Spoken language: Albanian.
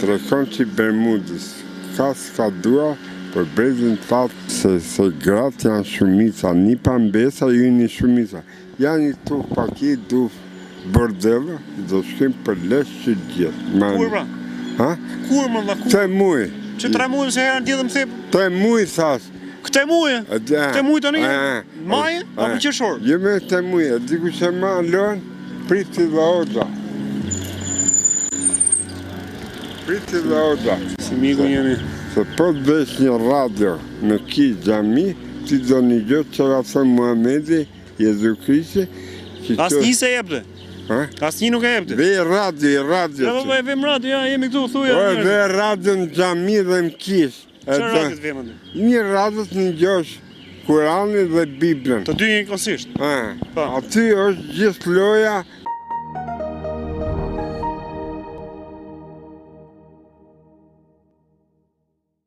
Trekon që Bermudës, s'ka dua, për brezin thatë se gratë janë shumica, një pambesa, ju një shumica. Janë i tu paki, du bordella, do shkim për lesh që gjithë. Kur pra? Ha? Kur më dha kur? Te muj. Që 3 muaj se herën tjetër më thep? Te muj, thash. Këte muaj? Këte muaj të një? Maje? Apo qershor? Jo me te muj, diku që ma lën, priti dhe oda. Priti dhe oda. Si miku jeni. Se po të vesh një radio në ki gjami, ti do një gjëtë që ka thënë Muhamedi, Jezu Krishti. As një se jepte? As një nuk e jepte? Vej radio. Ja, vem radio, ja, jemi këtu, thuja. Vej radio në gjami dhe në kish. Që radiot vem aty? Një radiot një gjosh, Kurani dhe Biblën. Të dy një kosisht? Aty është gjithë loja